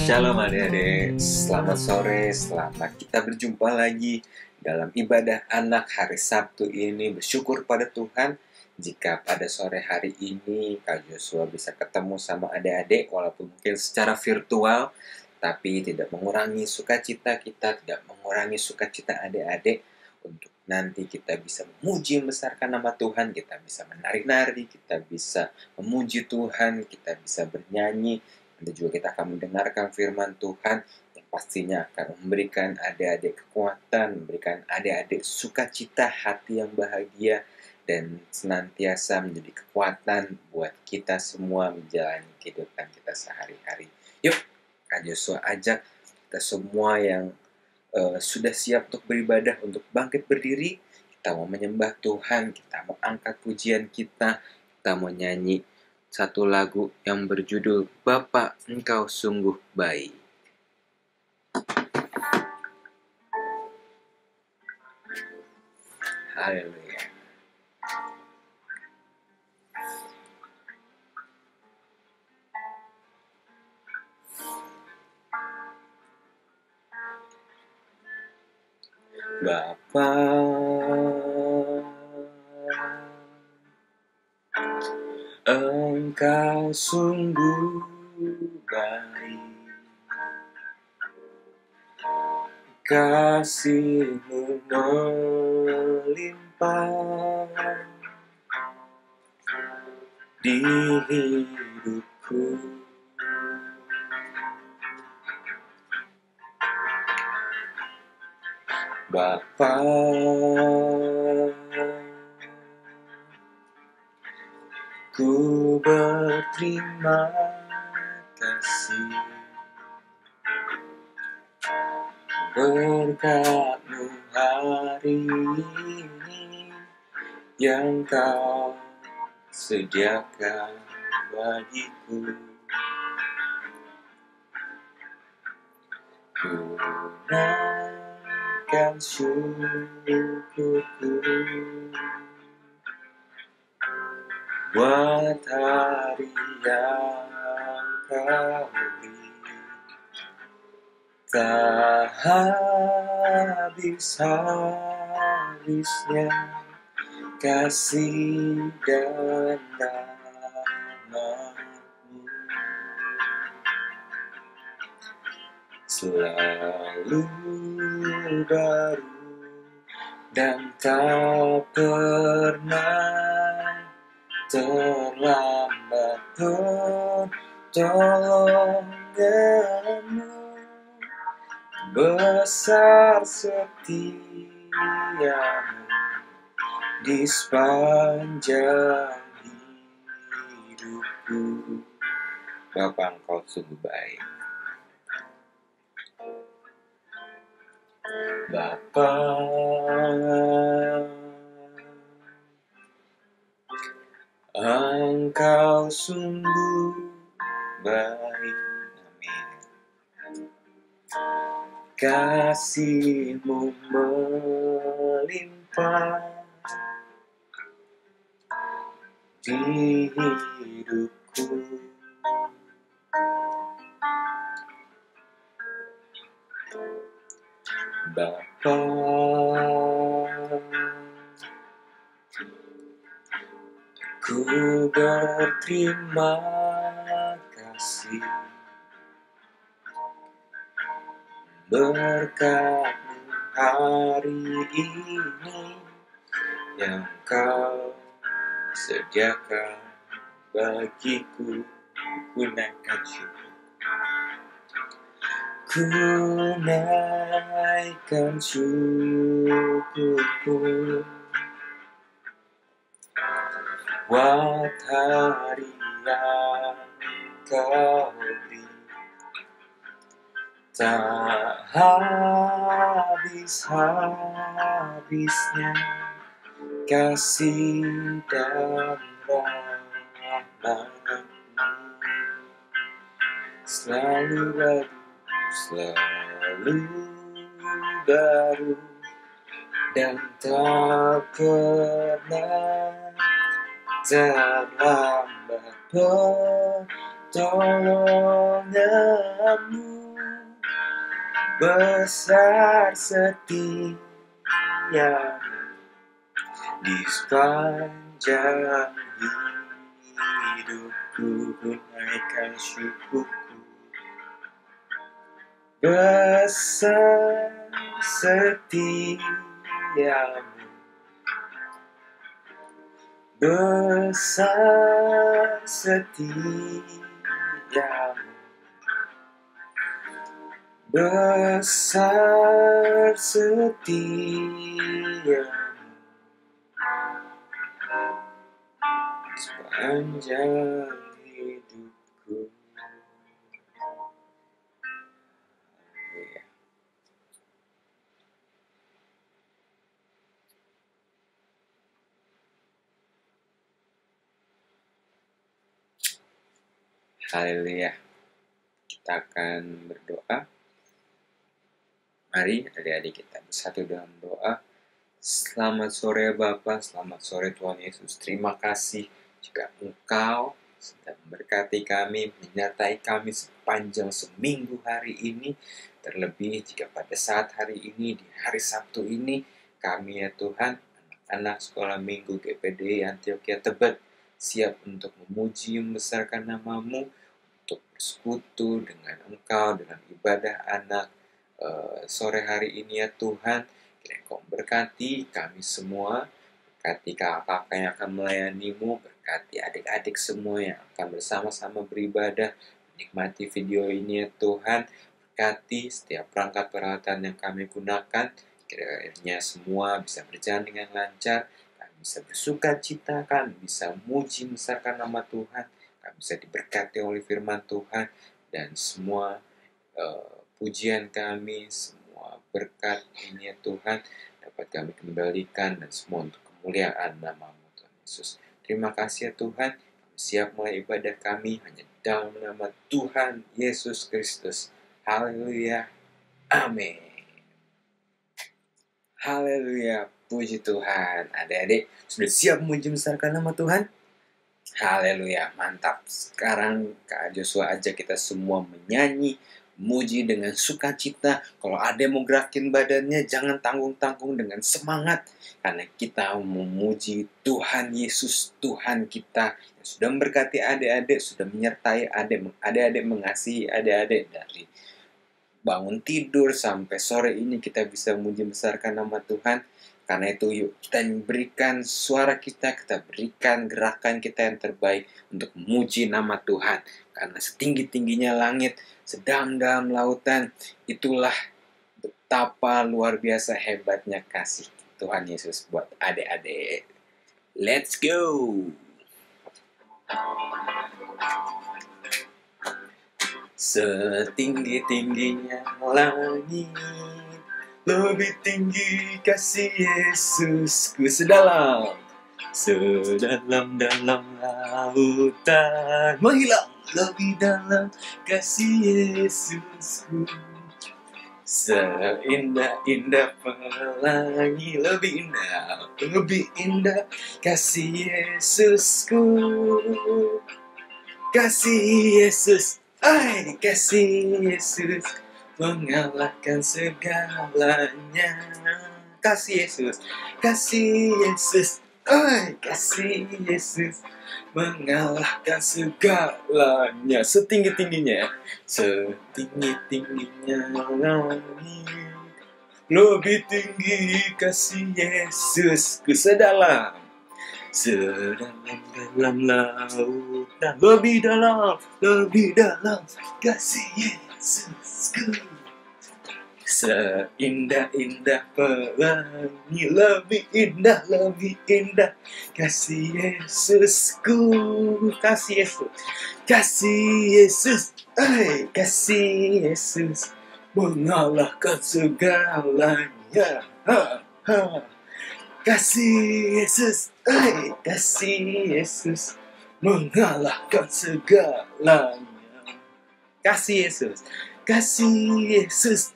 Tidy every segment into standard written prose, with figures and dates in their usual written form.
Shalom adik-adik, selamat sore, selamat kita berjumpa lagi dalam ibadah anak hari Sabtu ini. Bersyukur pada Tuhan jika pada sore hari ini Kak Joshua bisa ketemu sama adik-adik walaupun mungkin secara virtual, tapi tidak mengurangi sukacita kita, tidak mengurangi sukacita adik-adik untuk nanti kita bisa memuji membesarkan nama Tuhan, kita bisa menari-nari, kita bisa memuji Tuhan, kita bisa bernyanyi. Nanti juga kita akan mendengarkan firman Tuhan yang pastinya akan memberikan adik-adik kekuatan, memberikan adik-adik sukacita hati yang bahagia, dan senantiasa menjadi kekuatan buat kita semua menjalani kehidupan kita sehari-hari. Yuk, Kak Joshua ajak kita semua yang sudah siap untuk beribadah, untuk bangkit berdiri. Kita mau menyembah Tuhan, kita mau angkat pujian kita mau nyanyi satu lagu yang berjudul Bapa Engkau Sungguh Baik. Haleluya. Bapa, Engkau sungguh baik, kasih-Mu melimpah di hidupku. Bapa, ku berterima kasih berkat-Mu hari ini yang Kau sediakan bagiku. Ku naikkan syukurku buat hari yang Kau beri, tak habis-habisnya kasih dan rahmat-Mu selalu baru dan tak pernah terlambat. Pertolongan-Mu besar, setia-Mu di sepanjang hidupku. Bapa, Engkau sungguh baik. Bapa, Engkau sungguh baik. Amin. Kasih-Mu melimpah di hidupku. Bapa, ku berterima kasih berkat-Mu hari ini yang Kau sediakan bagiku. Ku naikkan syukur, ku naikkan syukurku buat hari yang Kau beri, tak habis-habisnya kasih dan rahmat-Mu selalu baru dan tak pernah terlambat. Pertolongan-Mu besar setiamu di sepanjang hidupku, naikkan syukurku. Besar setiamu, besar setiamu, besar setiamu, sepanjang hidupku. Haleluya. Kita akan berdoa. Mari adik-adik kita bersatu dalam doa. Selamat sore Bapa, selamat sore Tuhan Yesus. Terima kasih jika Engkau sedang memberkati kami, menyertai kami sepanjang seminggu hari ini. Terlebih jika pada saat hari ini, di hari Sabtu ini, kami ya Tuhan, anak-anak sekolah minggu GPD Antioquia Tebet, siap untuk memuji, membesarkan nama-Mu, untuk bersekutu dengan Engkau, dengan ibadah anak sore hari ini ya Tuhan. Kiranya Engkau berkati kami semua, berkati kakak-kakak yang akan melayani-Mu, berkati adik-adik semua yang akan bersama-sama beribadah, menikmati video ini ya Tuhan. Berkati setiap perangkat peralatan yang kami gunakan, kiranya semua bisa berjalan dengan lancar, kami bisa bersuka cita, kami bisa muji membesarkan nama Tuhan, kami bisa diberkati oleh firman Tuhan, dan semua pujian kami, semua berkat ini ya Tuhan, dapat kami kembalikan, dan semua untuk kemuliaan nama-Mu Tuhan Yesus. Terima kasih ya Tuhan, kami siap mulai ibadah kami hanya dalam nama Tuhan Yesus Kristus. Haleluya, amin. Haleluya, puji Tuhan. Adik-adik sudah siap memuji membesarkan nama Tuhan? Haleluya, mantap. Sekarang Kak Joshua ajak kita semua menyanyi, muji dengan sukacita. Kalau ada yang mau gerakin badannya, jangan tanggung-tanggung, dengan semangat. Karena kita memuji Tuhan Yesus, Tuhan kita yang sudah memberkati adik-adik, sudah menyertai adik-adik, mengasihi adik-adik dari bangun tidur sampai sore ini kita bisa memuji besarkan nama Tuhan. Karena itu yuk kita berikan suara kita berikan gerakan kita yang terbaik untuk memuji nama Tuhan. Karena setinggi-tingginya langit, sedalam-dalam lautan, itulah betapa luar biasa hebatnya kasih Tuhan Yesus buat adik-adik. Let's go! Setinggi-tingginya langit, lebih tinggi kasih Yesusku. Sedalam-dalam lautan, menghilang lebih dalam kasih Yesusku. Seindah-indah pelangi, lebih indah kasih Yesusku. Kasih Yesus, kasih Yesus mengalahkan segalanya. Kasih Yesus, kasih Yesus, kasih Yesus mengalahkan segalanya. Setinggi-tingginya, setinggi-tingginya langit, lebih tinggi kasih Yesus. Sedalam lautan, lebih dalam kasih Yesusku. Seindah-indah pelangi, lebih indah kasih Yesusku. Kasih Yesus, kasih Yesus, kasih Yesus mengalahkan segalanya. Kasih Yesus, kasih Yesus mengalahkan segalanya. Kasih Yesus, kasih Yesus,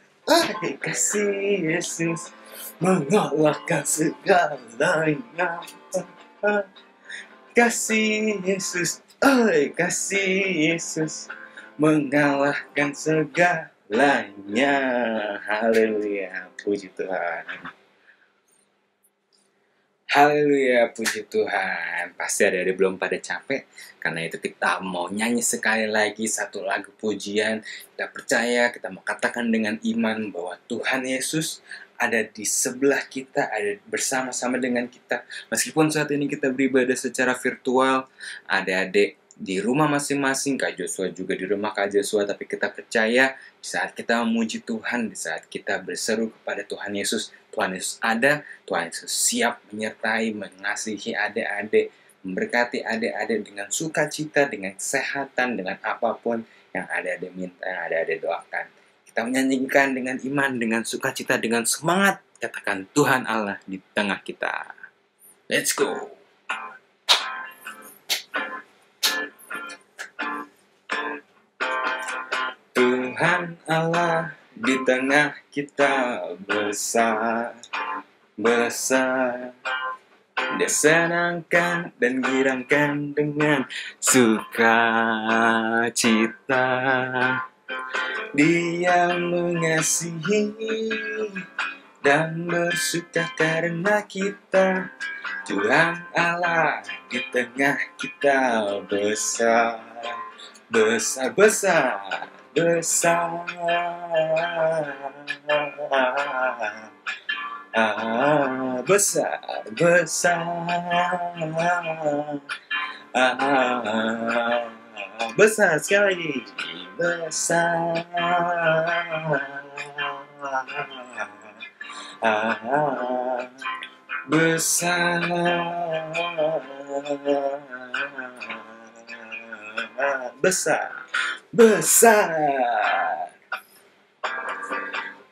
kasih Yesus mengalahkan segalanya. Kasih Yesus, kasih Yesus mengalahkan segalanya. lainnya. Haleluya, puji Tuhan. Haleluya, puji Tuhan. Pasti ada belum pada capek. Karena itu kita mau nyanyi sekali lagi satu lagu pujian. Kita percaya, kita mau katakan dengan iman bahwa Tuhan Yesus ada di sebelah kita, ada bersama-sama dengan kita. Meskipun saat ini kita beribadah secara virtual, adik-adik di rumah masing-masing, Kak Joshua juga di rumah Kak Joshua, tapi kita percaya di saat kita memuji Tuhan, di saat kita berseru kepada Tuhan Yesus ada, Tuhan Yesus siap menyertai, mengasihi adik-adik, memberkati adik-adik dengan sukacita, dengan kesehatan, dengan apapun yang adik-adik minta, yang adik-adik doakan. Kita menyanyikan dengan iman, dengan sukacita, dengan semangat, katakan Tuhan Allah di tengah kita. Let's go! Tuhan Allah di tengah kita besar, besar. Dia senangkan dan girangkan dengan sukacita. Dia mengasihi dan bersuka karena kita. Tuhan Allah di tengah kita besar, besar, besar, besar. Besar, besar. Besar sekali lagi. Besar. Besar. Besar. Besar.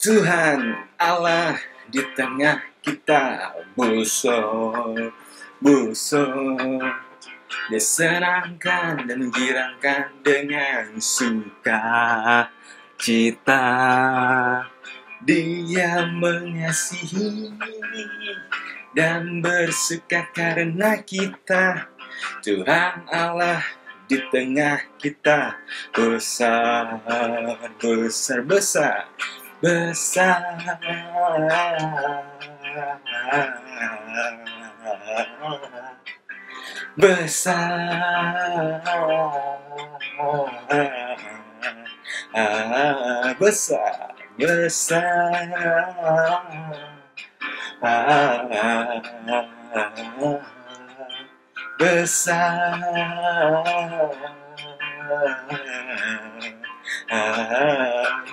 Tuhan Allah di tengah kita besar, besar. Dia senangkan dan menggirangkan dengan sukacita. Dia mengasihi dan bersuka karena kita. Tuhan Allah di tengah kita besar, besar, besar, besar. Besar, besar, besar,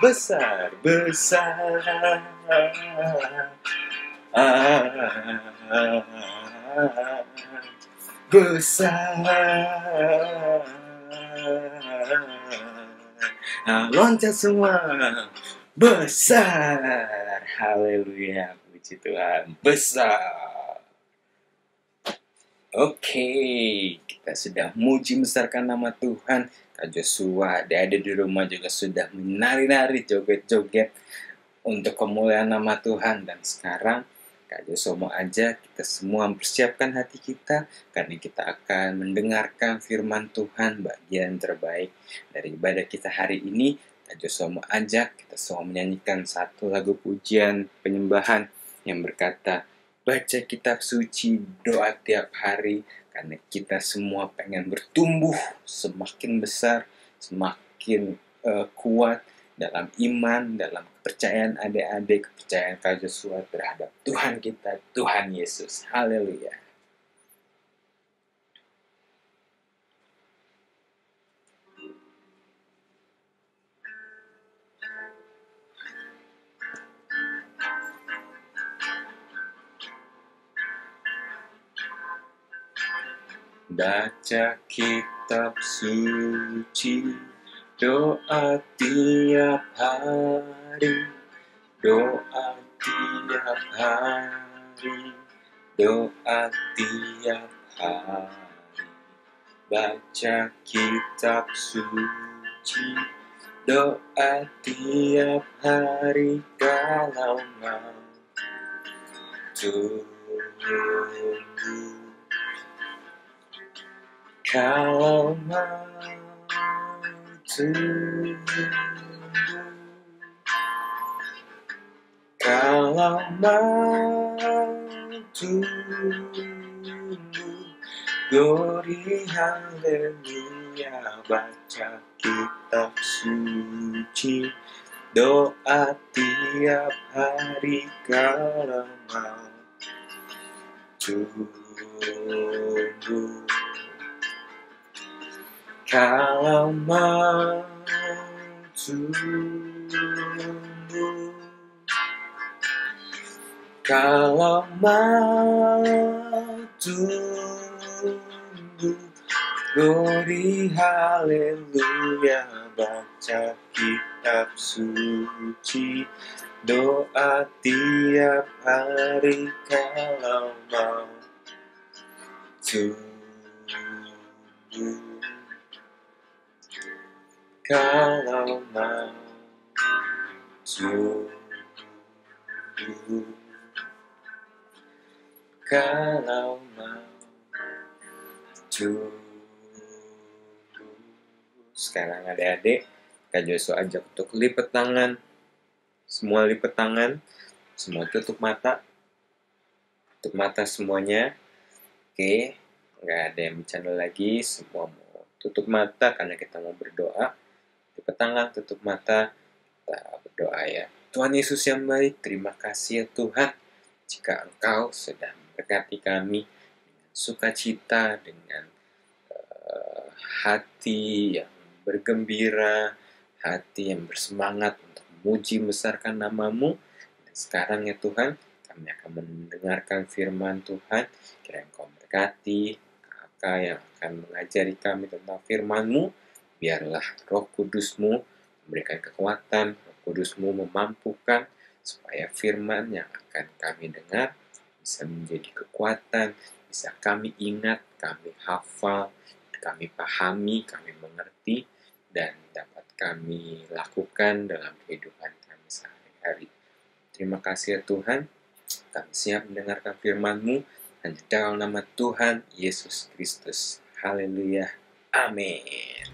besar, besar, besar. Besar. Loncat semua. Besar. Haleluya. Puji Tuhan. Besar. Oke, kita sudah muji besarkan nama Tuhan. Kak Joshua, ada di rumah juga sudah menari-nari, joget-joget untuk kemuliaan nama Tuhan. Dan sekarang Kak Joshua mau ajak kita semua mempersiapkan hati kita karena kita akan mendengarkan firman Tuhan bagian terbaik dari ibadah kita hari ini. Kak Joshua mau ajak kita semua menyanyikan satu lagu pujian penyembahan yang berkata, baca kitab suci, doa tiap hari, karena kita semua pengen bertumbuh semakin besar, semakin kuat dalam iman, dalam kepercayaan adik-adik, kepercayaan Kak Joshua terhadap Tuhan kita, Tuhan Yesus. Haleluya. Baca kitab suci, doa tiap hari, doa tiap hari, doa tiap hari. Baca kitab suci, doa tiap hari kalau mau tunggu. Kalau mau tunggu, Kalau mau tunggu, glory haleluya, baca kitab suci, doa tiap hari. Kalau mau tunggu, kalau mau tunggu, kalau mau tunggu, glory haleluya, baca kitab suci, doa tiap hari. Kalau mau tunggu, kalau mau tunggu, kalau mau tunggu. Sekarang adik-adik, Kak Joshua ajak untuk lipat tangan. Semua lipat tangan, semua tutup mata. Tutup mata semuanya. Oke, nggak ada yang bercanda lagi. Semua mau tutup mata karena kita mau berdoa. Lipat tangan, tutup mata. Kita berdoa ya. Tuhan Yesus yang baik, terima kasih ya Tuhan. Jika Engkau sudah memberkati kami dengan sukacita, dengan hati yang bergembira, hati yang bersemangat untuk memuji membesarkan nama-Mu. Dan sekarang ya Tuhan, kami akan mendengarkan firman Tuhan. Kiranya Engkau berkati kakak yang akan mengajari kami tentang firman-Mu. Biarlah Roh Kudus-Mu memberikan kekuatan, Roh Kudus-Mu memampukan supaya firman yang akan kami dengar bisa menjadi kekuatan, bisa kami ingat, kami hafal, kami pahami, kami mengerti, dan dapat kami lakukan dalam kehidupan kami sehari-hari. Terima kasih ya Tuhan, kami siap mendengarkan firman-Mu, hanya dalam nama Tuhan Yesus Kristus. Haleluya. Amin.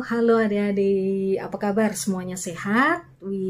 Halo adik-adik, apa kabar? Semuanya sehat?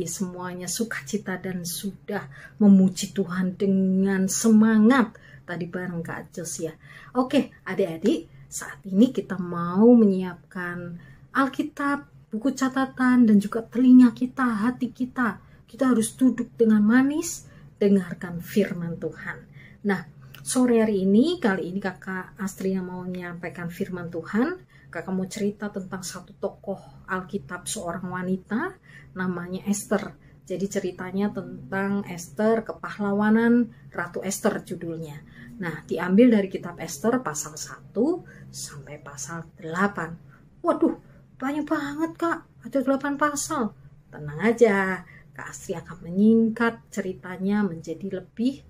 Semuanya sukacita dan sudah memuji Tuhan dengan semangat tadi bareng Kak Jos ya. Oke adik-adik, saat ini kita mau menyiapkan Alkitab, buku catatan, dan juga telinga kita, hati kita. Kita harus duduk dengan manis, dengarkan firman Tuhan. Nah, sore hari ini, kali ini Kakak Astri yang mau menyampaikan firman Tuhan. Kakak mau cerita tentang satu tokoh Alkitab, seorang wanita namanya Esther. Jadi ceritanya tentang Esther, kepahlawanan Ratu Esther judulnya. Nah, diambil dari kitab Esther pasal 1 sampai pasal 8. Waduh, banyak banget Kak, ada 8 pasal. Tenang aja, Kak Astri akan menyingkat ceritanya menjadi lebih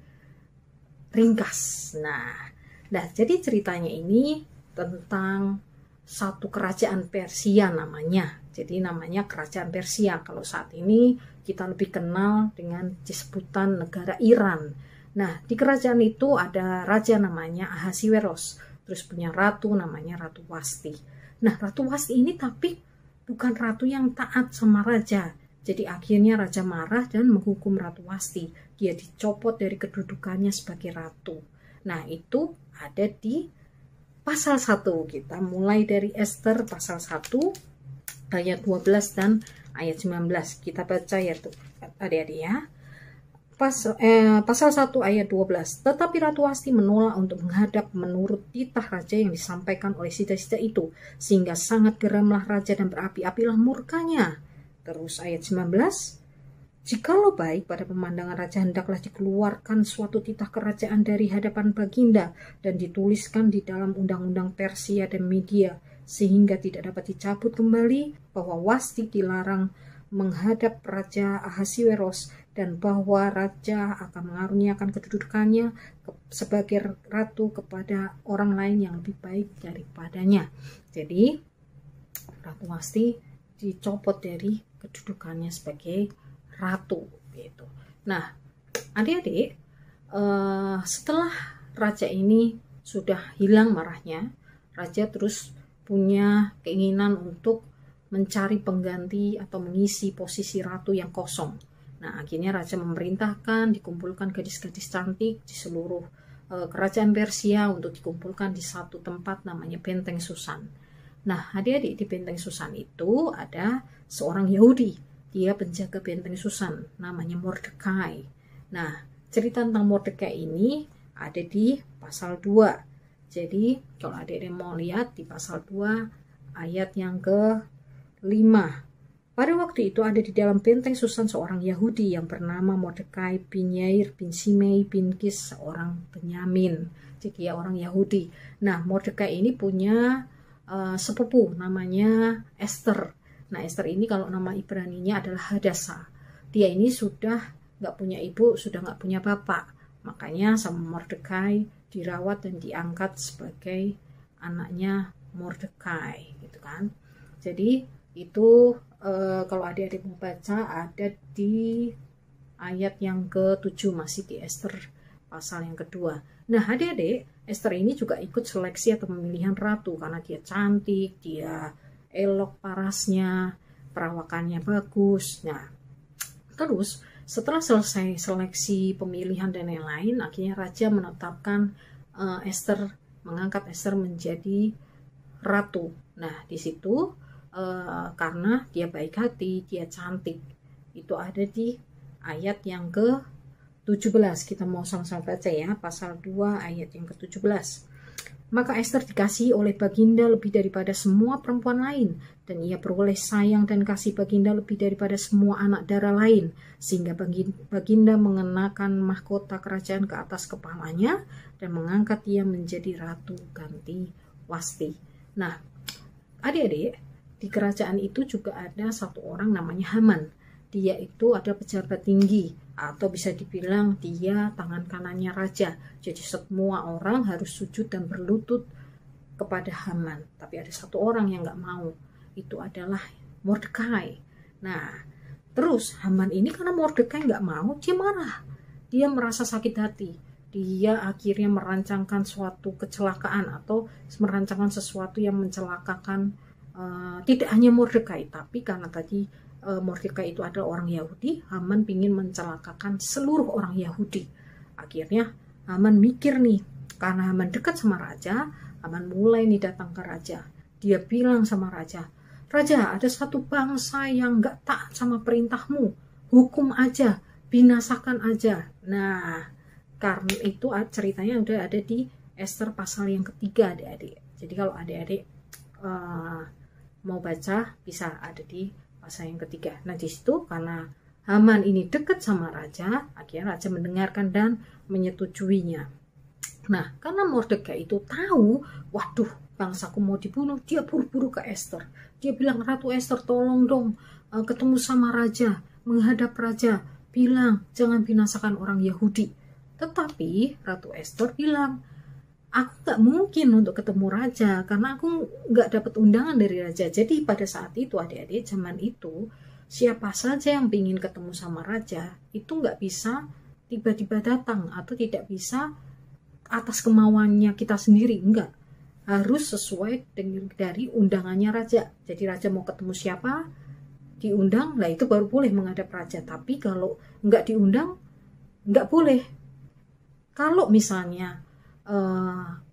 ringkas. Nah, jadi ceritanya ini tentang satu kerajaan Persia namanya. Jadi namanya kerajaan Persia. Kalau saat ini kita lebih kenal dengan sebutan negara Iran. Nah, di kerajaan itu ada raja namanya Ahasiweros. Terus punya ratu namanya Ratu Wasti. Nah, Ratu Wasti ini tapi bukan ratu yang taat sama raja. Jadi akhirnya raja marah dan menghukum Ratu Wasti. Dia dicopot dari kedudukannya sebagai ratu. Nah, itu ada di pasal 1, kita mulai dari Esther pasal 1 ayat 12 dan ayat 19. Kita baca ya adik-adik ya. Pasal 1 ayat 12. Tetapi Ratu Wasti menolak untuk menghadap menurut titah raja yang disampaikan oleh sita-sita itu, sehingga sangat geramlah raja dan berapi-apilah murkanya. Terus ayat 19. Jikalau baik pada pemandangan raja, hendaklah dikeluarkan suatu titah kerajaan dari hadapan baginda dan dituliskan di dalam undang-undang Persia dan Media, sehingga tidak dapat dicabut kembali, bahwa Wasti dilarang menghadap Raja Ahasiweros dan bahwa raja akan mengaruniakan kedudukannya sebagai ratu kepada orang lain yang lebih baik daripadanya. Jadi Ratu Wasti dicopot dari kedudukannya sebagai ratu gitu. Nah, adik-adik, setelah raja ini sudah hilang marahnya, raja terus punya keinginan untuk mencari pengganti atau mengisi posisi ratu yang kosong. Nah, akhirnya raja memerintahkan dikumpulkan gadis-gadis cantik di seluruh kerajaan Persia untuk dikumpulkan di satu tempat namanya Benteng Susan. Nah, adik-adik, di Benteng Susan itu ada seorang Yahudi. Dia penjaga Benteng Susan, namanya Mordekai. Nah, cerita tentang Mordekai ini ada di pasal 2. Jadi, kalau adik-adik mau lihat di pasal 2 ayat yang ke-5. Pada waktu itu ada di dalam benteng Susan seorang Yahudi yang bernama Mordekai bin Yair bin Simei bin Kis, seorang Benyamin. Jadi ya orang Yahudi. Nah, Mordekai ini punya sepupu namanya Esther. Nah, Esther ini kalau nama Ibraninya adalah Hadasa. Dia ini sudah nggak punya ibu, sudah nggak punya bapak. Makanya sama Mordekai dirawat dan diangkat sebagai anaknya Mordekai, gitu kan. Jadi itu kalau adik-adik mau baca ada di ayat yang ke-7, masih di Esther pasal yang kedua. Nah, adik-adik, Esther ini juga ikut seleksi atau pemilihan ratu karena dia cantik, dia elok parasnya, perawakannya bagus. Nah, terus setelah selesai seleksi pemilihan dan lain-lain, akhirnya raja menetapkan Esther, mengangkat Esther menjadi ratu. Nah, di situ karena dia baik hati, dia cantik. Itu ada di ayat yang ke-17. Kita mau sama-sama baca ya, pasal 2 ayat yang ke-17. Maka Esther dikasihi oleh Baginda lebih daripada semua perempuan lain, dan ia beroleh sayang dan kasih Baginda lebih daripada semua anak dara lain, sehingga Baginda mengenakan mahkota kerajaan ke atas kepalanya dan mengangkat ia menjadi ratu ganti Wasti. Nah, adik-adik, di kerajaan itu juga ada satu orang namanya Haman. Dia itu ada pejabat tinggi, atau bisa dibilang dia tangan kanannya raja. Jadi semua orang harus sujud dan berlutut kepada Haman. Tapi ada satu orang yang nggak mau, itu adalah Mordekai. Nah, terus Haman ini karena Mordekai nggak mau, dia marah. Dia merasa sakit hati. Dia akhirnya merancangkan suatu kecelakaan atau merancangkan sesuatu yang mencelakakan tidak hanya Mordekai, tapi karena tadi Mordekai itu adalah orang Yahudi, Haman ingin mencelakakan seluruh orang Yahudi. Akhirnya Haman mikir nih, karena Haman dekat sama raja, Haman mulai nih datang ke raja. Dia bilang sama raja, "Raja, ada satu bangsa yang gak taat sama perintahmu, hukum aja, binasakan aja." Nah, karena itu ceritanya udah ada di Esther pasal yang ketiga, adik-adik. Jadi kalau adik-adik mau baca bisa ada di pasal yang ketiga. Nah, di situ karena Haman ini dekat sama raja, akhirnya raja mendengarkan dan menyetujuinya. Nah, karena Mordekai itu tahu, waduh, bangsaku mau dibunuh, dia buru-buru ke Esther. Dia bilang, "Ratu Esther, tolong dong ketemu sama raja, menghadap raja, bilang jangan binasakan orang Yahudi." Tetapi Ratu Esther bilang, "Aku gak mungkin untuk ketemu raja karena aku gak dapat undangan dari raja." Jadi pada saat itu, adik-adik, zaman itu siapa saja yang ingin ketemu sama raja itu gak bisa tiba-tiba datang atau tidak bisa atas kemauannya kita sendiri. Enggak, harus sesuai dengan dari undangannya raja. Jadi raja mau ketemu siapa, diundang, lah itu baru boleh menghadap raja. Tapi kalau nggak diundang, nggak boleh. Kalau misalnya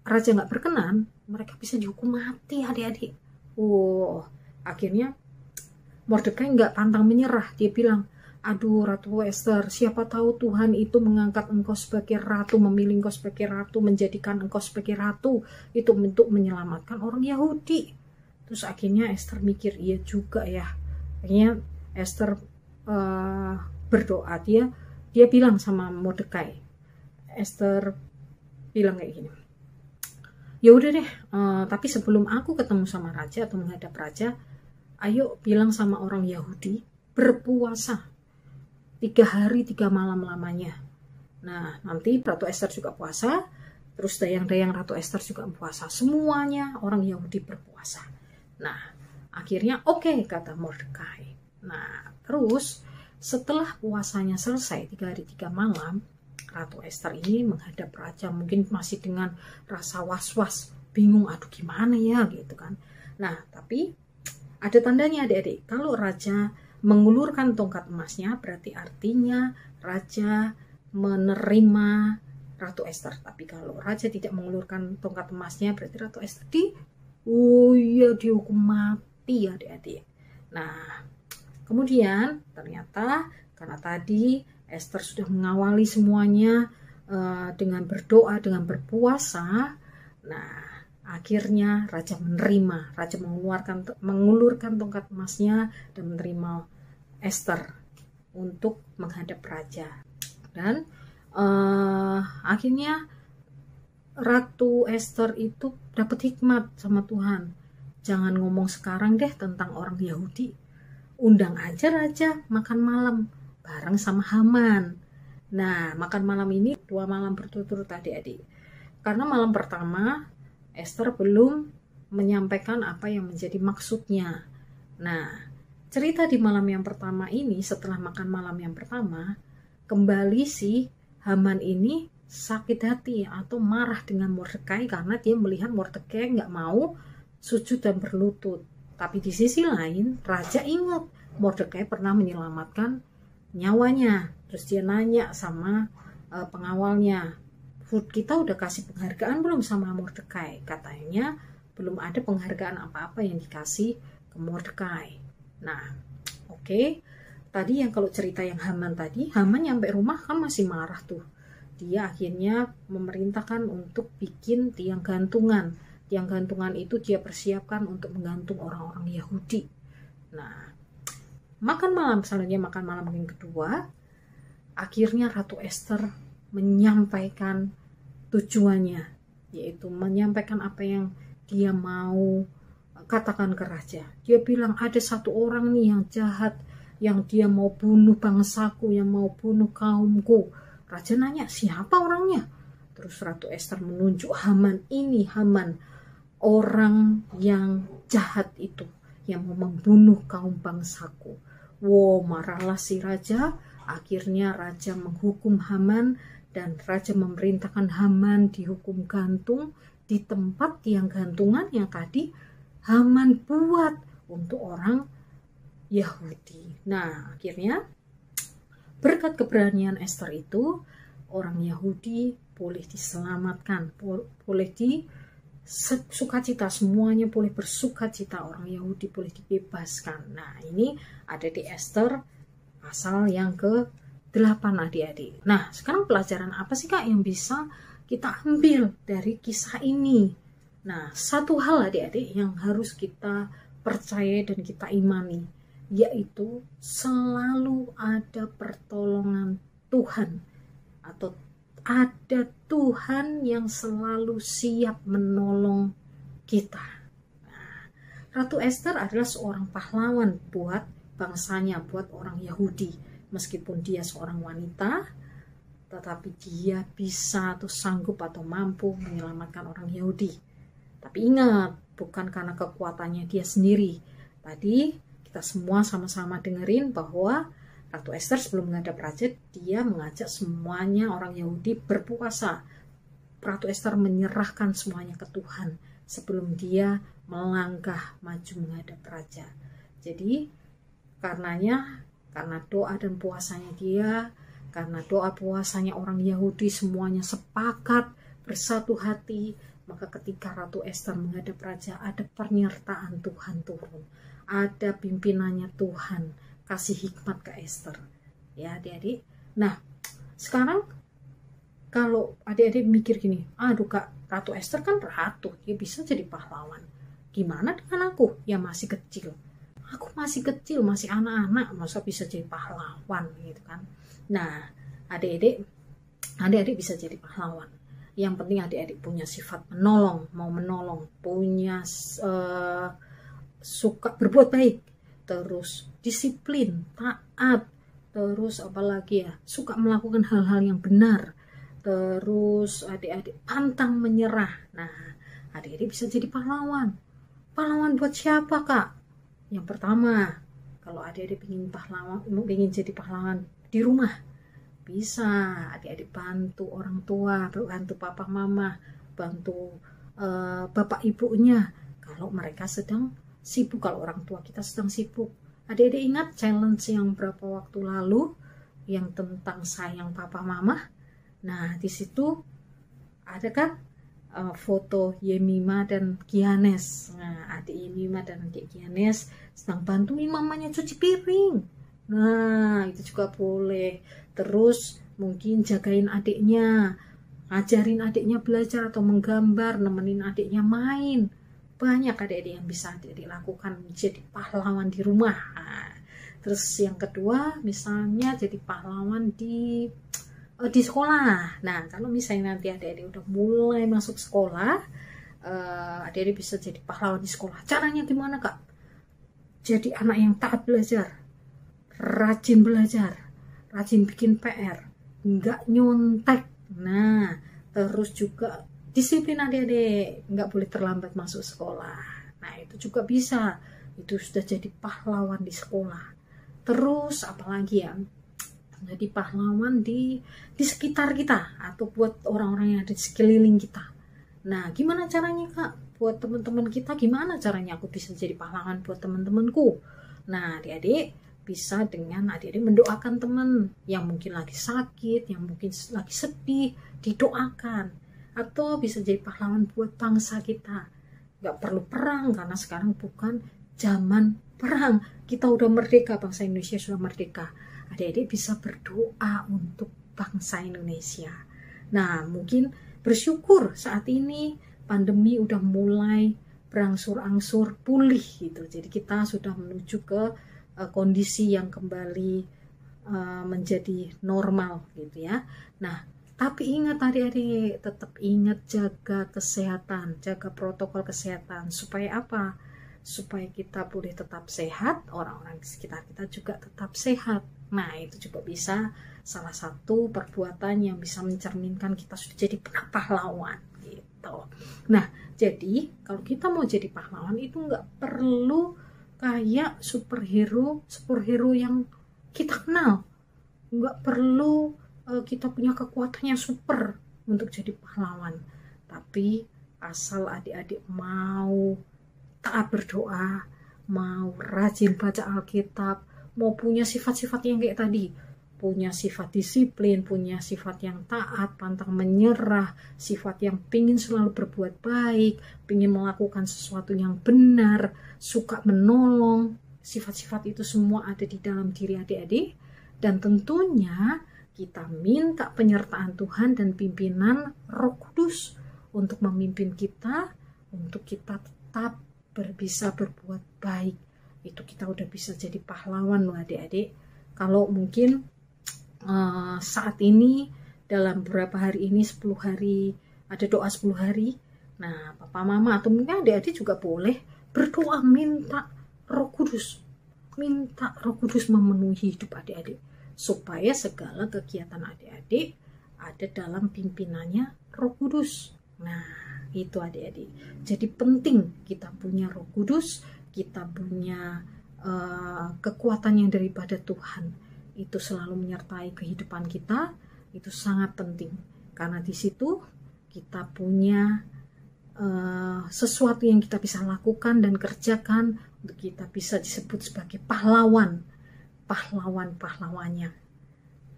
raja nggak berkenan, mereka bisa dihukum mati, adik-adik. Akhirnya Mordekai nggak pantang menyerah. Dia bilang, "Aduh, Ratu Esther, siapa tahu Tuhan itu mengangkat engkau sebagai ratu, memilih engkau sebagai ratu, menjadikan engkau sebagai ratu itu untuk menyelamatkan orang Yahudi." Terus akhirnya Esther mikir, iya juga ya. Akhirnya Esther berdoa. Dia bilang sama Mordekai, Esther bilang kayak gini, "Ya udah deh, tapi sebelum aku ketemu sama raja atau menghadap raja, ayo bilang sama orang Yahudi berpuasa 3 hari 3 malam lamanya. Nah, nanti Ratu Esther juga puasa, terus dayang-dayang Ratu Esther juga puasa. Semuanya orang Yahudi berpuasa." Nah, akhirnya oke, kata Mordekai. Nah, terus setelah puasanya selesai 3 hari 3 malam, Ratu Ester ini menghadap raja, mungkin masih dengan rasa was-was, bingung, aduh gimana ya gitu kan. Nah, tapi ada tandanya adik-adik, kalau raja mengulurkan tongkat emasnya berarti artinya raja menerima Ratu Ester. Tapi kalau raja tidak mengulurkan tongkat emasnya berarti Ratu Ester dihukum mati adik-adik. Nah, kemudian ternyata karena tadi Ester sudah mengawali semuanya dengan berdoa, dengan berpuasa. Nah, akhirnya raja menerima, raja mengulurkan tongkat emasnya dan menerima Ester untuk menghadap raja. Dan akhirnya Ratu Ester itu dapat hikmat sama Tuhan. Jangan ngomong sekarang deh tentang orang Yahudi. Undang aja raja makan malam bareng sama Haman. Nah, makan malam ini 2 malam berturut-turut adik-adik. Karena malam pertama Ester belum menyampaikan apa yang menjadi maksudnya. Nah, cerita di malam yang pertama ini, setelah makan malam yang pertama, kembali si Haman ini sakit hati atau marah dengan Mordekai karena dia melihat Mordekai nggak mau sujud dan berlutut. Tapi di sisi lain, raja ingat Mordekai pernah menyelamatkan nyawanya. Terus dia nanya sama pengawalnya, kita udah kasih penghargaan belum sama Mordekai? Katanya belum ada penghargaan apa-apa yang dikasih ke Mordekai. Nah, oke. Tadi yang kalau cerita yang Haman tadi, Haman nyampe rumah kan masih marah tuh. Dia akhirnya memerintahkan untuk bikin tiang gantungan. Tiang gantungan itu dia persiapkan untuk menggantung orang-orang Yahudi. Nah, makan malam yang kedua, akhirnya Ratu Ester menyampaikan tujuannya, yaitu menyampaikan apa yang dia mau katakan ke raja. Dia bilang ada satu orang nih yang jahat, yang dia mau bunuh bangsaku, yang mau bunuh kaumku. Raja nanya, siapa orangnya? Terus Ratu Ester menunjuk Haman, ini Haman, orang yang jahat itu, yang mau membunuh kaum bangsaku. Wow, marahlah si raja. Akhirnya raja menghukum Haman dan raja memerintahkan Haman dihukum gantung di tempat tiang gantungan yang tadi Haman buat untuk orang Yahudi. Nah, akhirnya berkat keberanian Ester itu, orang Yahudi boleh diselamatkan, boleh sukacita, semuanya boleh bersukacita, orang Yahudi boleh dibebaskan. Nah, ini ada di Ester pasal yang ke-8 adik-adik. Nah, sekarang pelajaran apa sih Kak yang bisa kita ambil dari kisah ini? Nah, satu hal adik-adik yang harus kita percaya dan kita imani, yaitu selalu ada pertolongan Tuhan, atau ada Tuhan yang selalu siap menolong kita. Nah, Ratu Ester adalah seorang pahlawan buat bangsanya, buat orang Yahudi. Meskipun dia seorang wanita, tetapi dia bisa atau sanggup atau mampu menyelamatkan orang Yahudi. Tapi ingat, bukan karena kekuatannya dia sendiri. Tadi kita semua sama-sama dengerin bahwa Ratu Ester sebelum menghadap raja, dia mengajak semuanya orang Yahudi berpuasa. Ratu Ester menyerahkan semuanya ke Tuhan sebelum dia melangkah maju menghadap raja. Jadi karena doa dan puasanya dia, karena doa puasanya orang Yahudi semuanya sepakat bersatu hati, maka ketika Ratu Ester menghadap raja, ada penyertaan Tuhan turun, ada pimpinannya Tuhan kasih hikmat ke Ester, ya adik-adik. Nah, sekarang kalau adik-adik mikir gini, aduh Kak, Ratu Ester kan ratu, dia bisa jadi pahlawan. Gimana dengan aku yang masih kecil? Aku masih kecil, masih anak-anak, masa bisa jadi pahlawan gitu kan? Nah, adik-adik bisa jadi pahlawan. Yang penting adik-adik punya sifat menolong, mau menolong, punya suka berbuat baik, terus disiplin, taat, terus apalagi ya, suka melakukan hal-hal yang benar, terus adik-adik pantang menyerah. Nah, adik-adik bisa jadi pahlawan. Pahlawan buat siapa Kak? Yang pertama, kalau adik-adik ingin jadi pahlawan di rumah, bisa adik-adik bantu orang tua, bantu papa mama, bantu bapak ibunya kalau mereka sedang sibuk, kalau orang tua kita sedang sibuk. Adik-adik ingat challenge yang berapa waktu lalu yang tentang sayang papa mama? Nah, di situ ada kan foto Yemima dan Gianes. Nah, adik Yemima dan adik Gianes sedang bantuin mamanya cuci piring. Nah, itu juga boleh. Terus mungkin jagain adiknya, ngajarin adiknya belajar atau menggambar, nemenin adiknya main. Banyak adik-adik yang bisa adik-adik lakukan menjadi pahlawan di rumah. Nah, terus yang kedua, misalnya jadi pahlawan di sekolah. Nah, kalau misalnya nanti adik-adik udah mulai masuk sekolah, adik-adik bisa jadi pahlawan di sekolah. Caranya gimana, Kak? Jadi anak yang taat belajar, rajin belajar, rajin bikin PR, nggak nyontek. Nah, terus juga disiplin adik-adik, nggak boleh terlambat masuk sekolah. Nah, itu juga bisa. Itu sudah jadi pahlawan di sekolah. Terus apalagi ya? Jadi pahlawan di sekitar kita atau buat orang-orang yang ada di sekeliling kita. Nah, gimana caranya, Kak? Buat teman-teman kita, gimana caranya aku bisa jadi pahlawan buat teman-temanku? Nah, adik-adik bisa dengan adik-adik mendoakan teman yang mungkin lagi sakit, yang mungkin lagi sedih, didoakan. Atau bisa jadi pahlawan buat bangsa kita. Gak perlu perang, karena sekarang bukan zaman perang. Kita udah merdeka, bangsa Indonesia sudah merdeka. Adik-adik bisa berdoa untuk bangsa Indonesia. Nah, mungkin bersyukur saat ini pandemi udah mulai berangsur-angsur pulih gitu. Jadi kita sudah menuju ke kondisi yang kembali menjadi normal gitu ya. Nah, tapi ingat adik-adik, tetap ingat jaga kesehatan, jaga protokol kesehatan. Supaya apa? Supaya kita boleh tetap sehat, orang-orang di sekitar kita juga tetap sehat. Nah, itu juga bisa salah satu perbuatan yang bisa mencerminkan kita sudah jadi pahlawan gitu. Nah, jadi kalau kita mau jadi pahlawan itu nggak perlu kayak superhero yang kita kenal. Nggak perlu kita punya kekuatan yang super untuk jadi pahlawan. Tapi asal adik-adik mau taat berdoa, mau rajin baca Alkitab, mau punya sifat-sifat yang kayak tadi, punya sifat disiplin, punya sifat yang taat, pantang menyerah, sifat yang pingin selalu berbuat baik, pingin melakukan sesuatu yang benar, suka menolong. Sifat-sifat itu semua ada di dalam diri adik-adik, dan tentunya kita minta penyertaan Tuhan dan pimpinan Roh Kudus untuk memimpin kita, untuk kita tetap bisa berbuat baik. Itu kita udah bisa jadi pahlawan loh adik-adik. Kalau mungkin saat ini dalam beberapa hari ini, 10 hari, ada doa 10 hari. Nah, papa mama atau mungkin adik-adik juga boleh berdoa minta Roh Kudus. Minta Roh Kudus memenuhi hidup adik-adik. Supaya segala kegiatan adik-adik ada dalam pimpinannya Roh Kudus. Nah, itu adik-adik. Jadi penting kita punya Roh Kudus, kita punya kekuatan yang daripada Tuhan. Itu selalu menyertai kehidupan kita. Itu sangat penting. Karena di situ kita punya sesuatu yang kita bisa lakukan dan kerjakan untuk kita bisa disebut sebagai pahlawan. Pahlawan-pahlawannya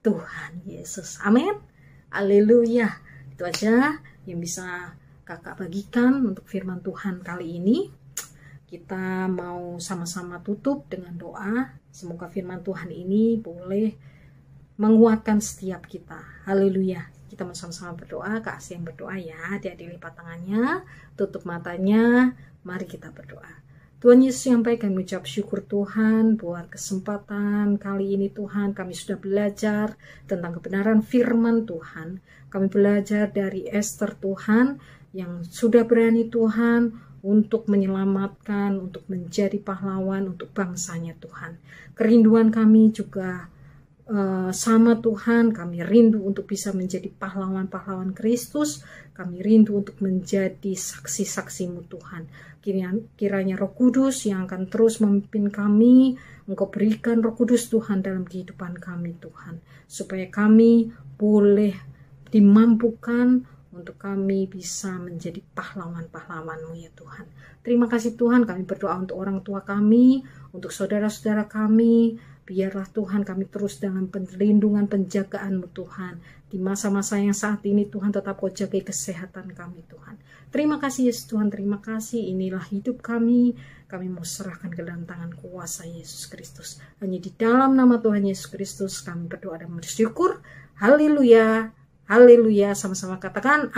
Tuhan Yesus. Amin. Haleluya. Itu aja yang bisa kakak bagikan untuk firman Tuhan kali ini. Kita mau sama-sama tutup dengan doa. Semoga firman Tuhan ini boleh menguatkan setiap kita. Haleluya. Kita mau sama-sama berdoa. Kak Asia yang berdoa ya. Adik-adik lipat tangannya, tutup matanya. Mari kita berdoa. Tuhan Yesus yang baik, kami ucap syukur Tuhan buat kesempatan kali ini Tuhan. Kami sudah belajar tentang kebenaran firman Tuhan. Kami belajar dari Esther Tuhan yang sudah berani Tuhan untuk menyelamatkan, untuk menjadi pahlawan untuk bangsanya Tuhan. Kerinduan kami juga sama Tuhan. Kami rindu untuk bisa menjadi pahlawan-pahlawan Kristus. Kami rindu untuk menjadi saksi-saksi-Mu Tuhan. Kiranya Roh Kudus yang akan terus memimpin kami, Engkau berikan Roh Kudus Tuhan dalam kehidupan kami Tuhan, supaya kami boleh dimampukan untuk kami bisa menjadi pahlawan-pahlawan-Mu ya Tuhan. Terima kasih Tuhan, kami berdoa untuk orang tua kami, untuk saudara-saudara kami. Biarlah Tuhan kami terus dalam perlindungan penjagaan-Mu Tuhan. Di masa-masa yang saat ini Tuhan, tetap Kau jaga kesehatan kami Tuhan. Terima kasih Yesus Tuhan, terima kasih. Inilah hidup kami. Kami mau serahkan ke dalam tangan kuasa Yesus Kristus. Hanya di dalam nama Tuhan Yesus Kristus kami berdoa dan bersyukur. Haleluya. Haleluya. Sama-sama katakan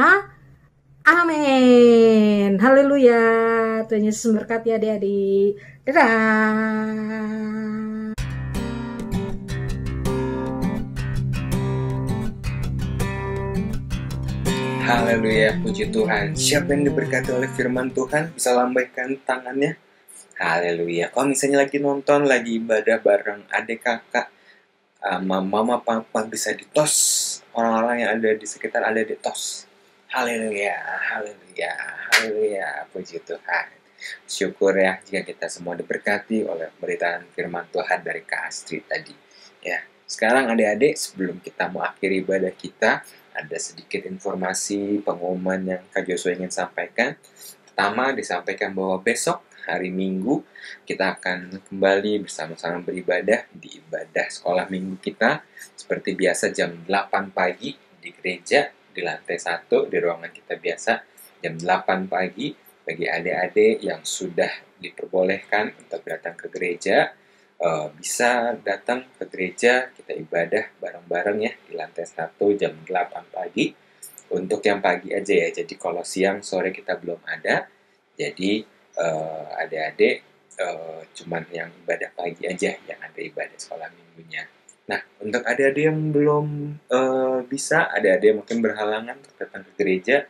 amin. Haleluya. Tuhan Yesus memberkati adik-adik. Dadah. Haleluya, puji Tuhan. Siapa yang diberkati oleh firman Tuhan bisa lambaikan tangannya. Haleluya. Kalau misalnya lagi nonton, lagi ibadah bareng adik kakak, mama papa, bisa ditos orang-orang yang ada di sekitar ada di tos. Haleluya, haleluya, haleluya, puji Tuhan. Syukur ya jika kita semua diberkati oleh pemberitaan firman Tuhan dari Kak Astrid tadi. Ya, sekarang adik-adik, sebelum kita mau akhiri ibadah kita, ada sedikit informasi pengumuman yang Kak Joshua ingin sampaikan. Pertama, disampaikan bahwa besok hari Minggu kita akan kembali bersama-sama beribadah di ibadah sekolah minggu kita seperti biasa jam 8 pagi di gereja di lantai 1 di ruangan kita biasa jam 8 pagi. Bagi adik-adik yang sudah diperbolehkan untuk datang ke gereja, bisa datang ke gereja, kita ibadah bareng-bareng ya di lantai 1 jam 8 pagi. Untuk yang pagi aja ya, jadi kalau siang sore kita belum ada, jadi adik-adik cuman yang ibadah pagi aja yang ada ibadah sekolah minggunya. Nah, untuk adik-adik yang belum bisa, adik-adik yang mungkin berhalangan untuk datang ke gereja,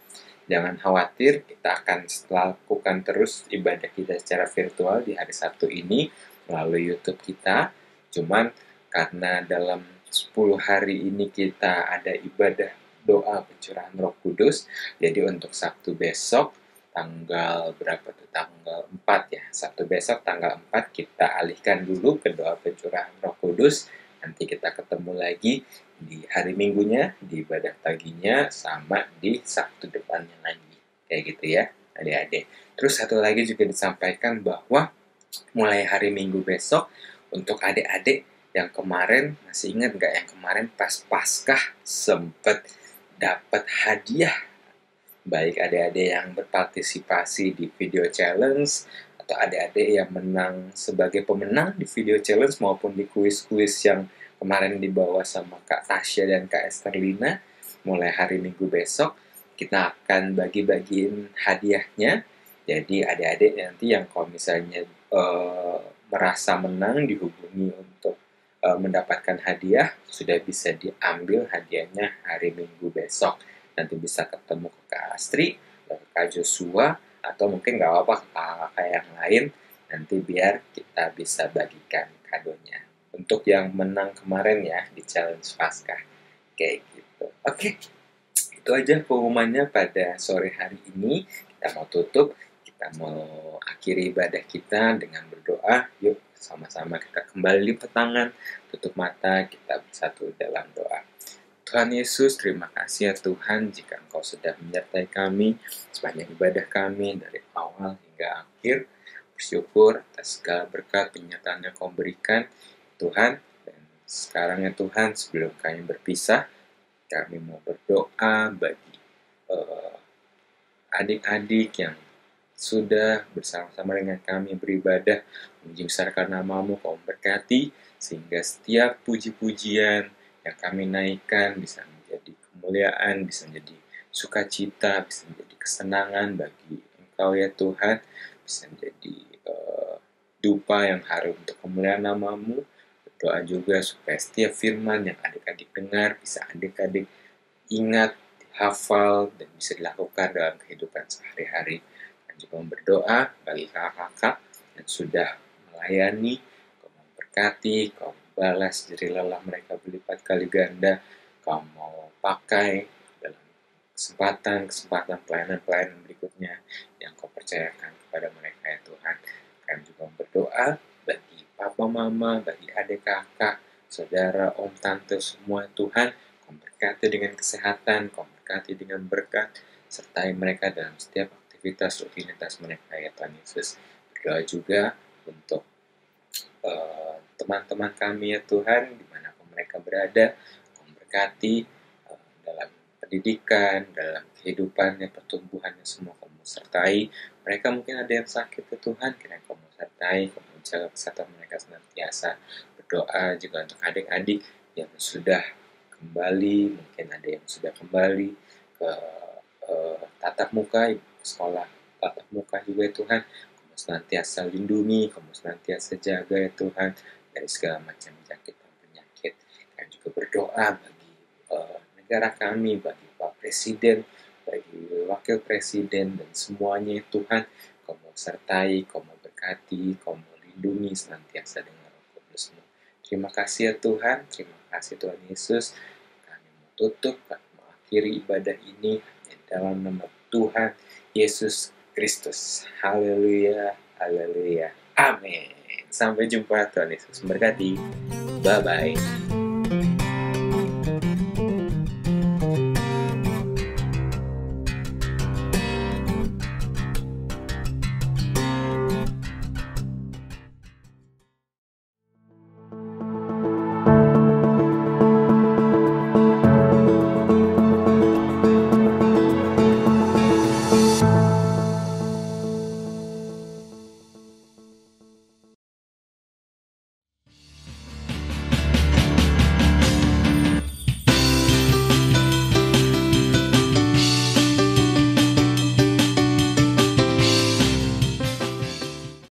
jangan khawatir, kita akan lakukan terus ibadah kita secara virtual di hari Sabtu ini melalui YouTube kita. Cuman karena dalam 10 hari ini kita ada ibadah doa pencurahan Roh Kudus, jadi untuk Sabtu besok tanggal berapa tuh? Tanggal 4 ya. Sabtu besok tanggal 4 kita alihkan dulu ke doa pencurahan Roh Kudus. Nanti kita ketemu lagi di hari Minggunya, di ibadah paginya, sama di Sabtu depannya lagi. Kayak gitu ya, adik-adik. Terus satu lagi juga disampaikan bahwa mulai hari Minggu besok, untuk adik-adik yang kemarin, masih ingat nggak yang kemarin pas Paskah sempet dapat hadiah? Baik adik-adik yang berpartisipasi di video challenge, atau adik-adik yang menang sebagai pemenang di video challenge maupun di kuis-kuis yang kemarin dibawa sama Kak Tasya dan Kak Esterlina. Mulai hari Minggu besok kita akan bagi-bagiin hadiahnya. Jadi adik-adik nanti yang kalau misalnya merasa menang dihubungi untuk mendapatkan hadiah, sudah bisa diambil hadiahnya hari Minggu besok. Nanti bisa ketemu ke Kak Astri, ke Kak Joshua, atau mungkin nggak apa-apa ke kakak yang lain, nanti biar kita bisa bagikan kadonya. Untuk yang menang kemarin ya di challenge Paskah, kayak gitu. Oke, itu aja pengumumannya pada sore hari ini. Kita mau tutup, kita mau akhiri ibadah kita dengan berdoa. Yuk sama-sama kita kembali lipat tangan, tutup mata, kita bersatu dalam doa. Tuhan Yesus, terima kasih ya Tuhan jika Engkau sudah menyertai kami sepanjang ibadah kami dari awal hingga akhir. Bersyukur atas segala berkat penyertaan yang Kau berikan Tuhan. Dan sekarang ya Tuhan, sebelum kami berpisah, kami mau berdoa bagi adik-adik yang sudah bersama-sama dengan kami beribadah, menjibsarkan nama-Mu, Kau memberkati, sehingga setiap puji-pujian yang kami naikkan bisa menjadi kemuliaan, bisa menjadi sukacita, bisa menjadi kesenangan bagi Engkau ya Tuhan, bisa menjadi dupa yang harum untuk kemuliaan nama-Mu. Berdoa juga supaya setiap firman yang adik-adik dengar bisa adik-adik ingat, hafal, dan bisa dilakukan dalam kehidupan sehari-hari. Juga berdoa bagi kakak-kakak yang sudah melayani, Kau memberkati, Kau balas jerih lelah mereka berlipat kali ganda. Kau mau pakai dalam kesempatan pelayanan berikutnya yang Kau percayakan kepada mereka ya Tuhan. Kami juga berdoa bagi papa mama, bagi adik kakak, saudara, om, tante, semua Tuhan. Kau berkati dengan kesehatan, Kau berkati dengan berkat, sertai mereka dalam setiap aktivitas rutinitas mereka ya Tuhan Yesus. Berdoa juga untuk teman-teman kami ya Tuhan, dimanapun mereka berada, Kau berkati dalam pendidikan, dalam kehidupannya, pertumbuhannya, semua Kamu sertai. Mereka mungkin ada yang sakit ya Tuhan, kiranya Kamu sertai, Kamu jaga kesehatan mereka senantiasa. Berdoa juga untuk adik-adik yang sudah kembali, mungkin ada yang sudah kembali ke tatap muka, sekolah tatap muka juga ya Tuhan. Kamu senantiasa lindungi, Kamu senantiasa jaga ya Tuhan dari segala macam penyakit dan penyakit. Kami juga berdoa bagi negara kami, bagi Pak Presiden, bagi Wakil Presiden, dan semuanya Tuhan. Kau mau sertai, Kau mau berkati, Kau mau lindungi senantiasa dengan Roh Kudus-Mu. Terima kasih ya Tuhan, terima kasih Tuhan Yesus. Kami mau tutup, kami mau akhiri ibadah ini dalam nama Tuhan Yesus Kristus. Haleluya, haleluya, amin. Sampai jumpa, Tuhan Yesus memberkati. Bye-bye.